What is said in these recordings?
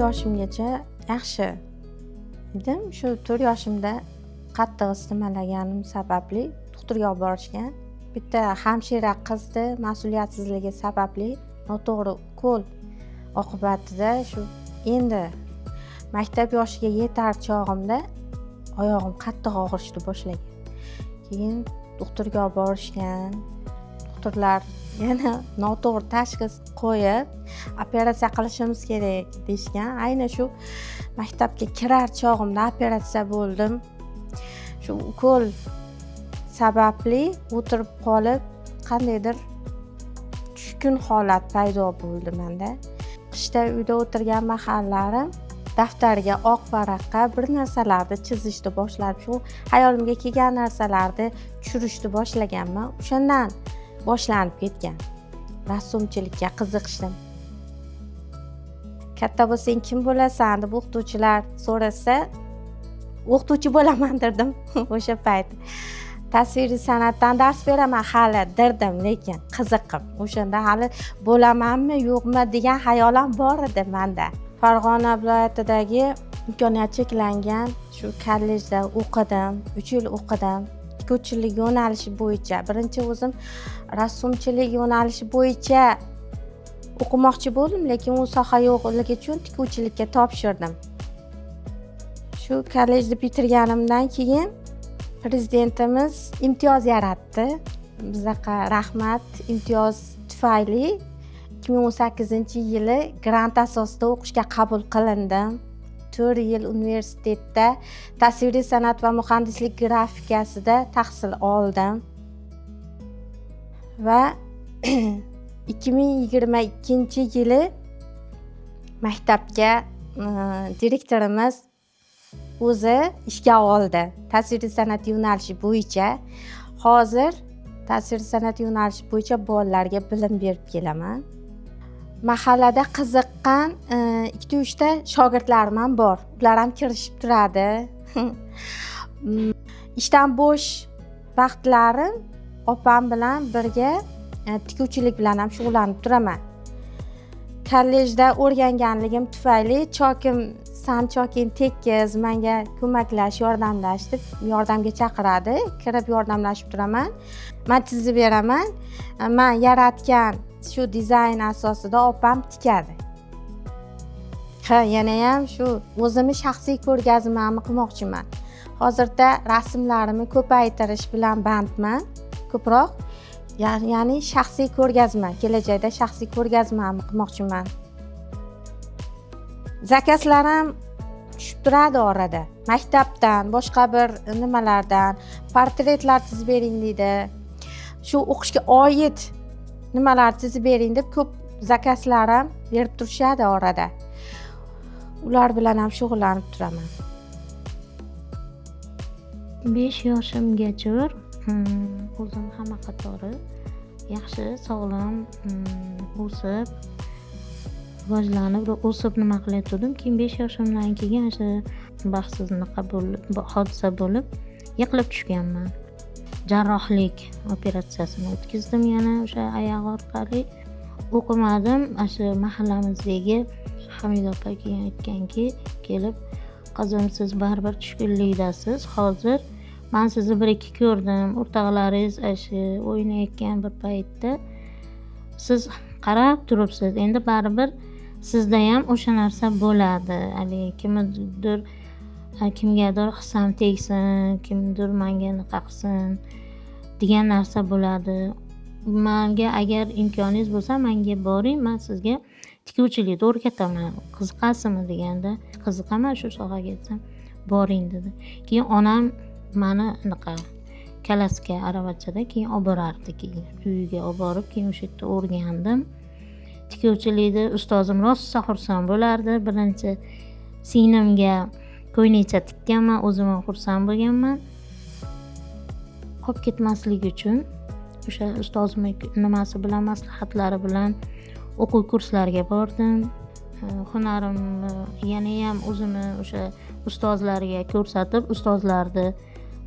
yoshimgacha yaxshi edim. Shu 4 yoshimda qattiq isitmalaganim sababli doktorga olib borishgan. Bitta hamshira qizni mas'uliyatsizligi sababli noto'g'ri ukol oqibatida shu endi maktab yoshiga yetar chog'imda oyog'im qattiq og'rishni boshlagan. Keyin doktorga olib borishgan. Doktorlar yana noto'g'ri tashxis qo'yib, operatsiya qilishimiz kerak deyishgan. Ayni shu maktabga kirar chog'imda operatsiya bo'ldim. Shu ukol sababli o'tirib qolib, qandaydir tushkun holat paydo bo'ldi menda. Qishda uyda o'tirgan mahallarim daftariga oq varaqqa bir narsalarni chizishni boshladim. Shu hayolimga kelgan narsalarni tushirishni boshlaganman. O'shandan boshlanib ketgan rassomchilikka qiziqishim. Katta bo'lsang kim bo'lasan deb o'qituvchilar so'rasa, o'qituvchi bo'laman derdim o'sha payt. Tasviriy san'atdan dars beraman hali derdim, lekin qiziqib. O'shanda hali bo'lamanmi, yo'qmi degan xayolim bor edi menda. Farg'ona viloyatidagi imkoniyat cheklangan shu kollejda o'qidim, 3 yil o'qidim. Tikuvchilik yo'nalishi bo'yicha, birinchi o'zim rassomchilik yo'nalishi bo'yicha o'qimoqchi bo'ldim, lekin u soha yo'qligi uchun tikuvchilikka topshirdim. Shu kollejni bitirganimdan keyin prezidentimiz imtiyoz yaratdi. Bizga rahmat, imtiyoz tufayli 2018-yili grant asosida o'qishga qabul qilindim. 4 yil universitetda tasviriy san'at va muhandislik grafikasida tahsil oldim. Va 2022-yili maktabga direktorimiz o'zi ishga oldi. Tasviriy san'at yo'nalishi bo'yicha. Hozir tasviriy san'at yo'nalishi bo'yicha bolalarga bilim berib kelaman. Mahallada qiziqqan 2-3 ta shogirdlarim ham bor. Ular ham kirishib turadi. Ishdan bo'sh vaqtlarim opam bilan birga tikuvchilik bilan ham shug'ullanib turaman. Kollejda o'rganganligim tufayli chokin tekis menga ko'maklash, yordamlash deb yordamga chaqiradi. Kirib yordamlashib turaman. Men chizib beraman. Men yaratgan shu dizayn asosida opam tikadi. Yana ham shu o'zimni shaxsiy ko'rgazmamni qilmoqchiman. Hozirda rasmlarimni ko'paytirish bilan bandman. Ko'proq ya'ni shaxsiy ko'rgazma, kelajakda shaxsiy ko'rgazmamni qilmoqchiman. Zakazlarim tushib turadi orada. Maktabdan, boshqa bir nimalardan portretlar chizib bering deydi. Shu o'qishga oid nimalar chizib bering deb ko'p zakazlarim berib turishadi orada. Ular bilan ham shug'ullanib turaman. 5 yoshimgacha o'zim hamma qatori yaxshi, sog'lom o'sib, rivojlanib, nima qilayotgandim. Keyin 5 yoshimdan keyin o'sha baxtsiz hodisa bo'lib, yiqilib tushganman. Jarrohlik operatsiyasini o'tkazdim yana o'sha oyoq orqali. O'qimadim. O'sha mahallamizdagi Hamida opa keyin aytganki, kelib, qizim siz baribir tushkunlikdasiz. Hozir men sizni 1-2 ko'rdim. O'rtoqlaringiz o'sha o'ynayotgan bir paytda siz qarab turibsiz. Endi baribir sizda ham o'sha narsa bo'ladi. Kimgadir hissam tegsin, kimdir menga niqa qilsin degan narsa bo'ladi. Menga agar imkoningiz bo'lsa, menga boring, men sizga tikuvchilikni o'rgataman. Qiziqasizmi deganda, qiziqaman shu sohaga desam, boring dedi. Keyin onam meni kalaska aravachada keyin olib borardi, keyin uyiga olib borib, keyin o'sha yerda o'rgandim. Tikuvchilikda ustozim rosa xursand bo'lardi. Birinchi singlimga ko'ylakcha tikkanman, o'zim ham xursand bo'lganman. Qolib ketmasligi uchun o'sha ustozimning nimasi bilan, maslahatlari bilan o'quv kurslariga bordim. Hunarimni yana ham o'zimni o'sha ustozlarga ko'rsatib, ustozlarni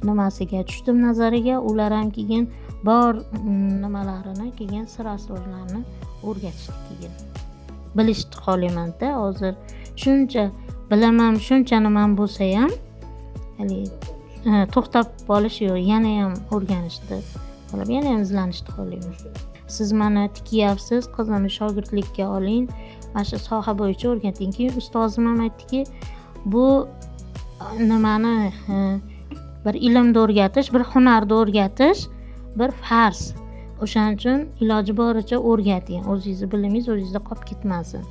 nimasiga tushdim nazariga. Ular ham keyin bor nimalarini, keyin sir asrorlarini o'rgatishdi keyin. Bilishdi qolyapman-da, hozir shuncha bilaman, shuncha nimam bo'lsa ham haligi to'xtab qolish yo'q, yana ham o'rganishni qolib, yana ham izlanishni xohlayman. Siz mani tikyapsiz, qizimni shogirdlikka oling, mana shu soha bo'yicha o'rgating. Keyin ustozim ham aytdiki, bu nimani bir ilmni o'rgatish, bir hunarni o'rgatish bir farz. O'shaning uchun iloji boricha o'rgating. O'zingizni bilimingiz o'zingizda qolib ketmasin.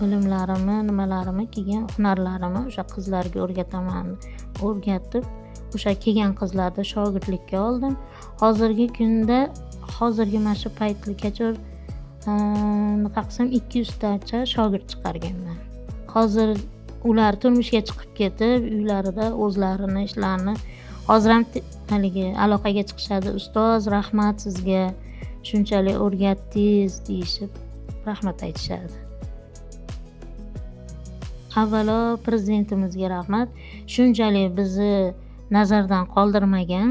Bilimlarimni, nimalarimni, kelgan hunarlarimni o'sha qizlarga o'rgataman. O'rgatib, o'sha kelgan qizlarni shogirdlikka oldim. Hozirgi kunda, hozirgi mana shu paytgacha naqa qilsam 200 tacha shogird chiqarganman. Hozir ular turmushga chiqib ketib, uylarida o'zlarini ishlarini hozir ham haligi aloqaga chiqishadi. Ustoz, rahmat sizga, shunchalik o'rgatdingiz deyishib, rahmat aytishadi. Avvalo prezidentimizga rahmat. Shunchalik bizni nazardan qoldirmagan.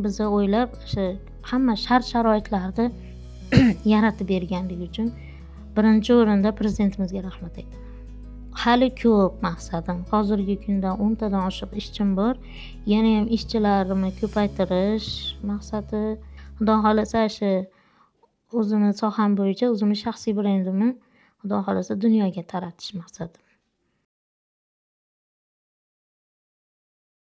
Bizni o'ylab, o'sha hamma shart-sharoitlarni yaratib berganligi uchun birinchi o'rinda prezidentimizga rahmat aytaman. Hali ko'p maqsadim. Hozirgi kunda 10 tadan oshiq ishchim bor. Yana ham ishchilarimni ko'paytirish maqsadi. Xudo xolasa shu o'zimni soham bo'yicha o'zimni shaxsiy brendimni Xudo xolasa dunyoga taratish maqsadim.